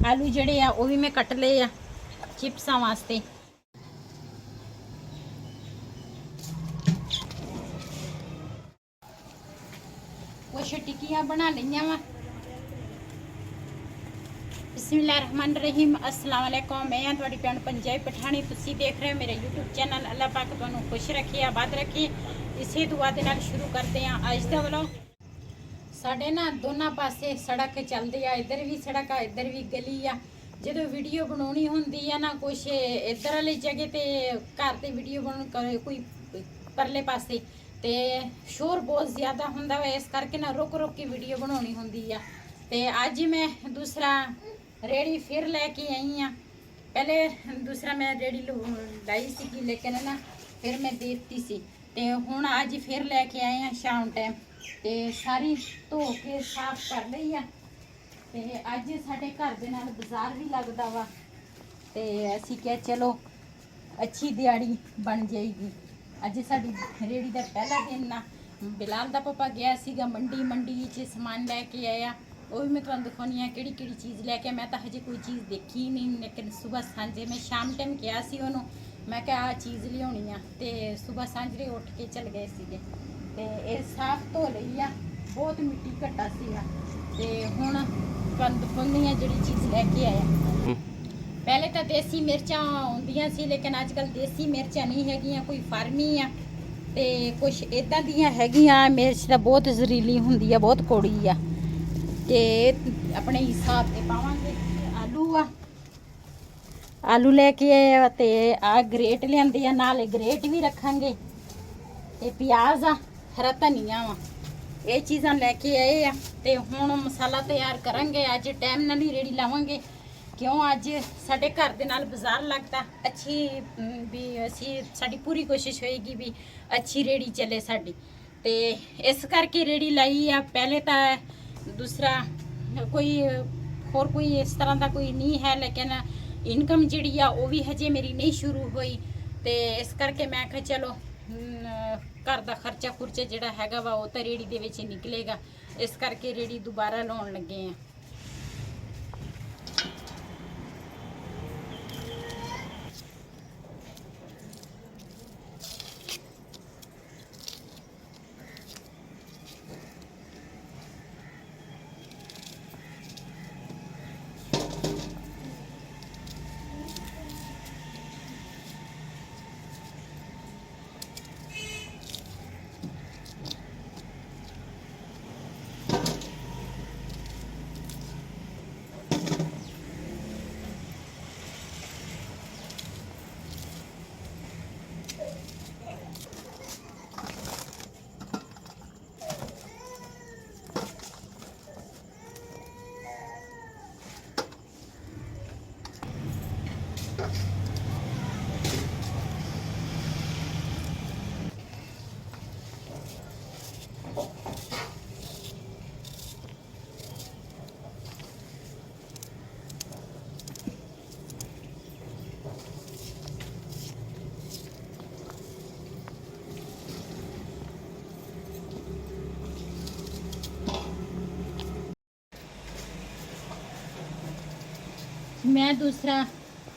आलू जड़े आ वो भी मैं कट ले आ चिप्सा वास्ते। कुछ टिक्कियां बना लिया वा। बिस्मिल्लाहिर्रहमानिर्रहीम। अस्सलाम वालेकुम। मैं हाँ तुहाडी भैन पंजाबी पठानी। तुसीं देख रहे हो मेरा यूट्यूब चैनल। अल्लाह पाक तुहानूं खुश रखे आबाद रखे। इसे दुआ दे नाल शुरू करते हैं अज दा व्लॉग। साडे ना दोनों पासे सड़क चलती आ, इधर भी सड़क आ इधर भी गली आ। जो वीडियो बनानी होंदी है ना कुछ इधर वाली जगह ते घर ते वीडियो बन कोई परले पासे ते शोर बहुत ज़्यादा होंदा वा, इस करके ना रुक रुक के वीडियो बनानी होंदी आ। ते अज मैं दूसरा रेड़ी फिर लैके आई हाँ। पहले दूसरा मैं रेड़ी लाई सी लेकिन ना फिर मैं देती सी ते हुण अज फिर लैके आए हैं शाम टाइम ते सारी धो के साफ कर ली आ। ते अज साडे घर दे नाल बाजार भी लगदा वा ते असीं क्या चलो अच्छी दिहाड़ी बन जाएगी। अज साडी रेड़ी दा पहला दिन ना। बिलाल दा पापा गया सीगा मंडी च समान लैके आया। वो भी मैं तुहानूं दिखाउणी आ किहड़ी किहड़ी चीज़ लैके। मैं तो हजे कोई चीज़ देखी ही नहीं, लेकिन सुबह सांझे मैं शाम टाइम कहा सी उहनूं मैं क्या आ चीज़ लियाउणी आ ते सुबह सांझरे उठ के चल गए सीगे ते इह साफ धो लई आ। बहुत मिट्टी घट्टा सीगा ते हुण तुहानूं दिखाउणी आ जिहड़ी चीज़ लैके आया। पहले तो देसी मिर्चां आउंदियां सी लेकिन अजकल देसी मिर्चां नहीं हैगियां, कोई फार्मी आ ते कुछ इदां दियां हैगियां। मिर्च तो बहुत जहरीली हुंदी आ, बहुत कौड़ी आ ते अपने हिसाब से पावांगे। आलू आ आलू लेके आए ते आ ग्रेट लियांदे आ, नाल ग्रेट भी रखांगे ते प्याज आ हरा धनिया वा, ये चीज़ां लेके आए आ ते हुण मसाला तैयार करांगे। अज टाइम नाल ही रेड़ी लावांगे क्यों अज साडे घर दे नाल बाजार लगदा। अच्छी भी असी साडी पूरी कोशिश होएगी भी अच्छी रेड़ी चले साडी ते इस करके रेड़ी लाई आ। पहले तो दूसरा कोई होर कोई इस तरह का कोई नहीं है, लेकिन इनकम जिहड़ी आ वो भी हजे मेरी नहीं शुरू हुई ते इस करके मैं कहा चलो घर का खर्चा खुर्चा जिहड़ा हैगा वा वो तो रेड़ी दे विच निकलेगा। इस करके रेड़ी दोबारा लाउण लगे हैं। मैं दूसरा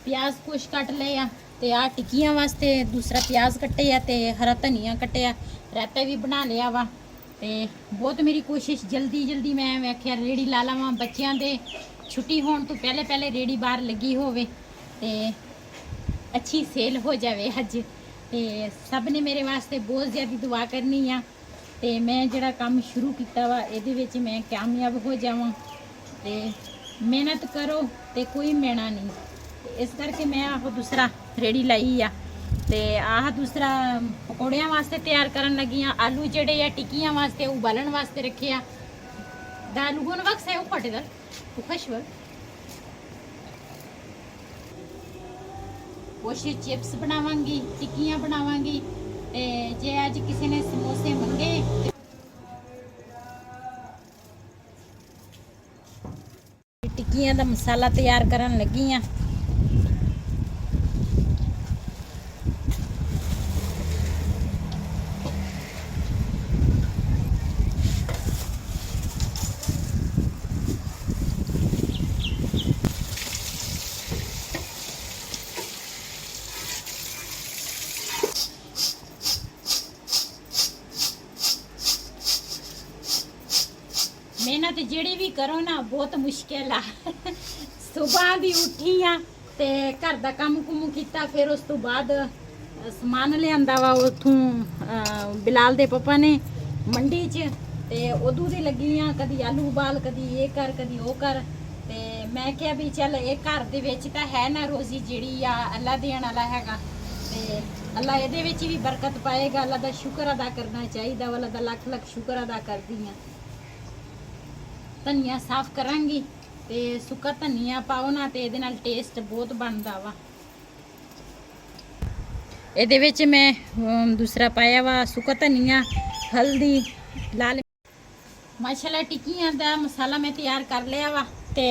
प्याज कुछ कट लिया ते आ टिक्कियां वास्ते दूसरा प्याज कटे आ ते हरा धनिया कटे आ। रायता भी बना लिया वा ते बहुत मेरी कोशिश जल्दी जल्दी मैं आख्या रेड़ी ला लवां बच्चों दे छुट्टी होने तो पहले पहले रेड़ी बाहर लगी होवे ते अच्छी सेल हो जाए अज। ते सब ने मेरे वास्ते बहुत ज़्यादा दुआ करनी आ ते मैं जिहड़ा काम शुरू किया वा इहदे विच मैं कामयाब हो जावां ते मेहनत करो ते कोई मेना नहीं। इस करके मैं आहो दूसरा रेड़ी लाई आ ते आह दूसरा पकौड़ियां वास्ते तैयार करन लगी हाँ। आलू जड़े आ टिक्कियां वास्ते उबालन वास्ते रखे आ। दालू गुन वक्त है फटे दल खुशवर कुछ चिप्स बनावांगी टिक्कियां बनावांगी ते जे अज किसी ने समोसे मंगे टिक्कियां दा मसाला तैयार करन लगी हाँ। ਜਿਹੜੀ ਵੀ ਕਰੋ ਨਾ ਬਹੁਤ ਮੁਸ਼ਕਿਲ ਆ। ਸਵੇਰ ਦੀ ਉੱਠੀ ਆ ਤੇ ਘਰ ਦਾ ਕੰਮ ਕੀਤਾ, ਫਿਰ ਉਸ ਤੋਂ ਬਾਅਦ ਸਮਾਨ ਲਿਆਂਦਾ ਵਾ ਉਥੋਂ ਬਿਲਾਲ ਦੇ ਪਾਪਾ ਨੇ ਮੰਡੀ 'ਚ, ਤੇ ਉਦੋਂ ਦੀ ਲੱਗੀ ਆ ਕਦੀ ਆਲੂ ਉਬਾਲ, ਕਦੀ ਇਹ ਕਰ, ਕਦੀ ਉਹ ਕਰ। ਤੇ ਮੈਂ ਕਿਹਾ ਵੀ ਚੱਲ ਇਹ ਘਰ ਦੇ ਵਿੱਚ ਤਾਂ ਹੈ ਨਾ ਰੋਜ਼ੀ ਜਿਹੜੀ ਆ ਅੱਲਾ ਦੇਣ ਵਾਲਾ ਹੈਗਾ, ਤੇ ਅੱਲਾ ਇਹਦੇ ਵਿੱਚ ਵੀ ਬਰਕਤ ਪਾਏਗਾ। ਅੱਲਾ ਦਾ ਸ਼ੁਕਰ ਅਦਾ ਕਰਨਾ ਚਾਹੀਦਾ, ਅੱਲਾ ਦਾ ਲੱਖ ਲੱਖ ਸ਼ੁਕਰ ਅਦਾ ਕਰਦੀ ਆ। ਧਨੀਆ ਸਾਫ਼ ਕਰਾਂਗੀ ਤੇ ਸੁੱਕਾ ਧਨੀਆ ਪਾਓ ਨਾ ਤੇ ਇਹਦੇ ਨਾਲ ਟੇਸਟ ਬਹੁਤ ਬਣਦਾ ਵਾ। ਇਹਦੇ ਵਿੱਚ ਮੈਂ ਦੂਸਰਾ ਪਾਇਆ ਵਾ ਸੁੱਕਾ ਧਨੀਆ, ਹਲਦੀ, ਲਾਲ। ਮਾਸ਼ਾਅੱਲਾ ਟਿੱਕੀਆਂ ਦਾ ਮਸਾਲਾ ਮੈਂ ਤਿਆਰ ਕਰ ਲਿਆ ਵਾ, ਤੇ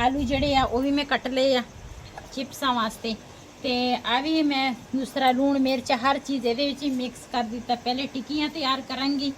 ਆਲੂ ਜਿਹੜੇ ਆ ਉਹ ਵੀ ਮੈਂ ਕੱਟ ਲਏ ਆ ਚਿਪਸਾਂ ਵਾਸਤੇ, ਤੇ ਆ ਵੀ ਮੈਂ ਦੂਸਰਾ ਲੂਣ ਮਿਰਚ ਹਰ ਚੀਜ਼ ਇਹਦੇ ਵਿੱਚ ਹੀ ਮਿਕਸ ਕਰ ਦਿੱਤਾ। ਪਹਿਲੇ ਟਿੱਕੀਆਂ ਤਿਆਰ ਕਰਾਂਗੀ।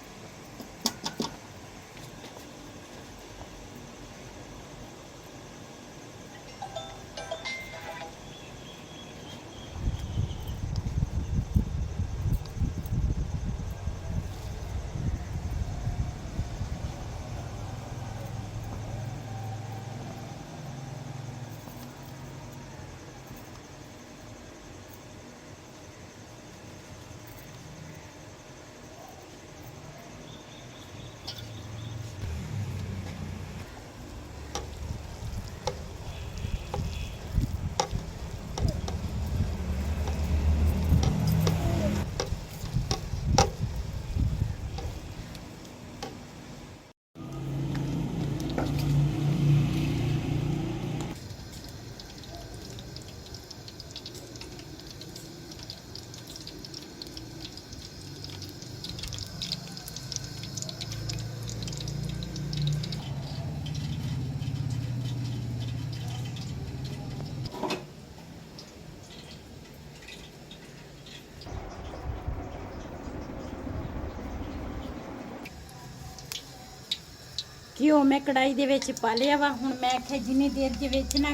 ਘਿਓ ਮੈਂ ਕੜਾਈ ਦੇ ਵਿੱਚ ਪਾ ਲਿਆ ਵਾ। ਹੁਣ ਮੈਂ ਆਖਿਆ ਜਿੰਨੀ ਦੇਰ ਦੇ ਵਿੱਚ ਨਾ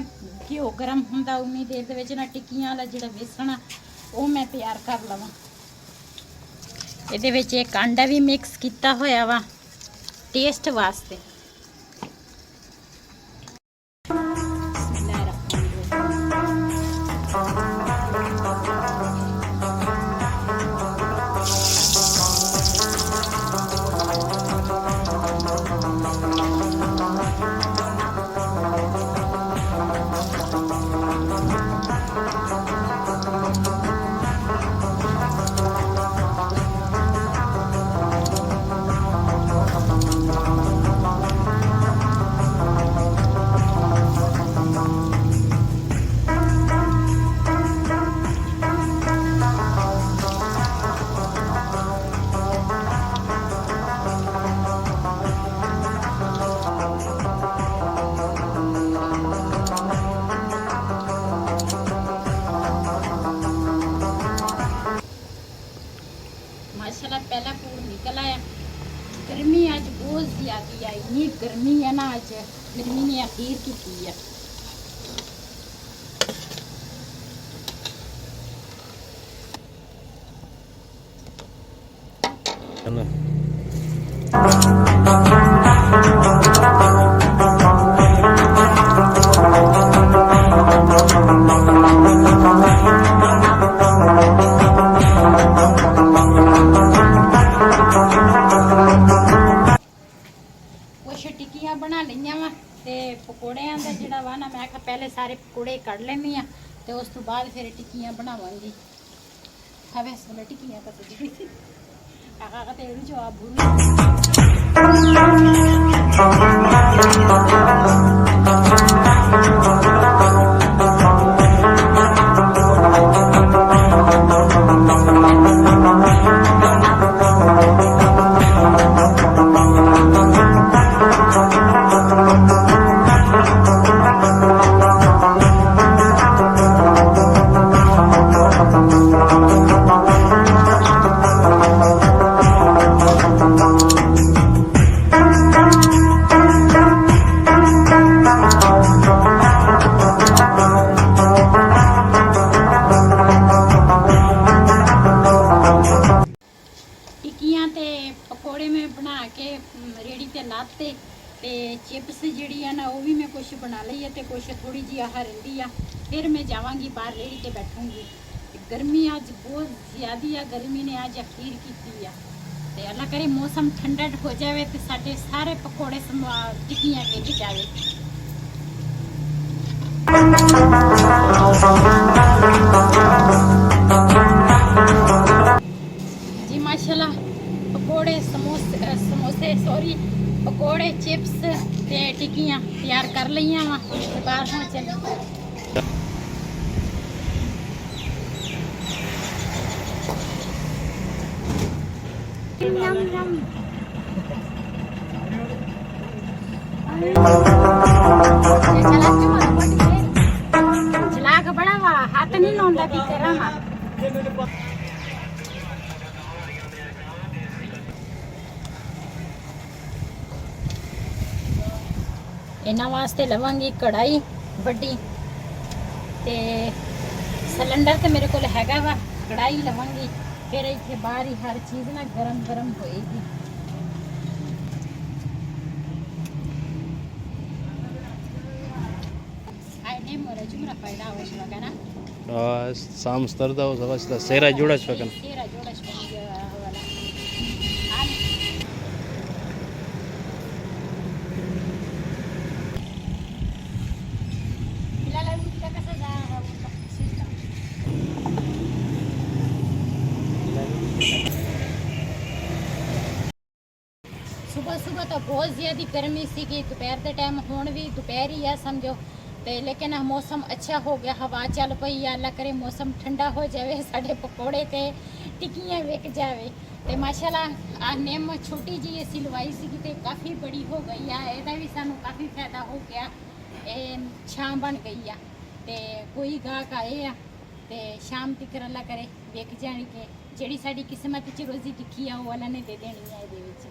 ਘਿਓ ਗਰਮ ਹੁੰਦਾ ਉਨੀ ਦੇਰ ਦੇ ਵਿੱਚ ਨਾ ਟਿੱਕੀਆਂ ਵਾਲਾ ਜਿਹੜਾ ਵੇਸਣ ਆ ਉਹ ਮੈਂ ਤਿਆਰ ਕਰ ਲਵਾਂ। ਇਹਦੇ ਵਿੱਚ ਇੱਕ ਆਂਡਾ ਵੀ ਮਿਕਸ ਕੀਤਾ ਹੋਇਆ ਵਾ ਟੇਸਟ ਵਾਸਤੇ। माशाल्लाह पहला पूर निकल आया। गर्मी आज बहुत ज़्यादा है, इतनी गर्मी है ना, आज गर्मी ने अखीर की है। टिक्कियां बना लिया वा ते पकौड़ियां दा जिहड़ा वा ना मैं पहले सारे पकौड़े कढ़ लैनी आ ते उस तो बाद फिर टिक्कियां बनावांगी। हवे सोले टिक्कियां का सजी आका का तेरे जवाब भूल गई है तो कुछ थोड़ी जी आह रही है, फिर मैं जावांगी बाहर रेड़ी ते बैठूंगी। गर्मी अज बहुत ज़्यादा है, गर्मी ने अज अखीर की है। तो अल्लाह करे मौसम ठंडा हो जाए तो साढ़े सारे पकौड़े टिक्कियाँ टिक जाए। जी माशाल्लाह पकौड़े समोसे सॉरी पकौड़े चिप्स ते टिक्कियां तैयार कर लिया वा ते बाहर हो चले। जलाक बड़ा वा हाथ नहीं लाउंदा की करा वा। इन्हां वास्ते लवांगी कढ़ाई बड़ी ते सिलेंडर तो मेरे को हैगा वा, कढ़ाई लवांगी फिर इतने बाहर ही हर चीज़ ना गरम गरम होएगी। samstarda zavasla sera juda shvakan सुबह सुबह तो बहुत ज़्यादा गर्मी सी कि दोपहर के टाइम हुण भी दोपहर ही है समझो ते, लेकिन मौसम अच्छा हो गया, हवा चल पई। अल्लाह करे मौसम ठंडा हो जाए, साढ़े पकौड़े ते टिक्कियाँ विक जाए। तो माशाल्लाह आ निम छोटी जी असी लवाई सी ते काफ़ी बड़ी हो गई है, ਇਹਦਾ भी सानू काफ़ी फायदा हो गया। छां बन गई है ते कोई गाहक आए आ ते शाम तक अल्लाह करे विक जानी के ਜਿਹੜੀ ਸਾਡੀ किस्मत च रोजी लिखी है वो अल्लाह ने दे देनी है। ਇਹਦੇ ਵਿੱਚ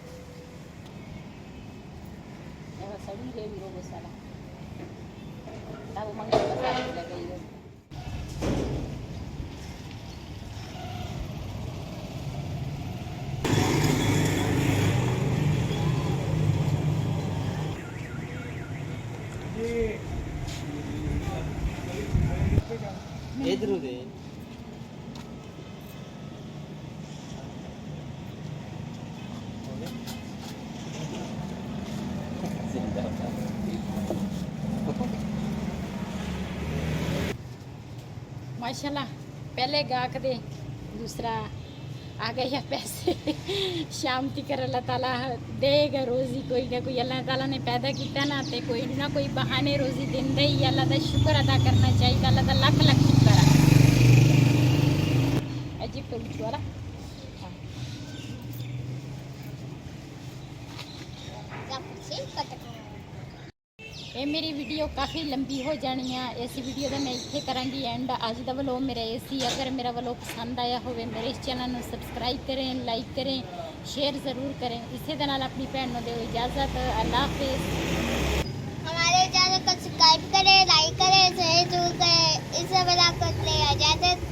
ਇਹ ਸੜੀ ਰੇੜੀ ਹੋ ਗਈ ਸਾਡਾ अब मंगल बजार लग गई है। इधर दे माशाल्लाह पहले गाहक दे दूसरा आ गए या पैसे शाम तक अल्लाह ताला देगा रोज़ी, कोई ना कोई अल्लाह ताला ने पैदा किया ना तो कोई ना कोई बहाने रोज़ी देंदा ही। अल्लाह का शुक्र अदा करना चाहिए, अल्लाह का लख लख शुक्र है। अजीब तो कुछ वाला ये मेरी वीडियो काफ़ी लंबी हो जानी है, इस वीडियो का मैं इत्थे करांगी एंड। अज का व्लॉग मेरा इसी, अगर मेरा व्लॉग पसंद आया हो मेरे इस चैनल को सबसक्राइब करें, लाइक करें, शेयर ज़रूर करें। इसी के नाल अपनी भैन को दो इजाज़त। अल्लाह हाफिज़। हमारे चैनल को सब्सक्राइब करें, लाइक करें, शेयर जरूर करें। इसे बना कर ले इजाज़त।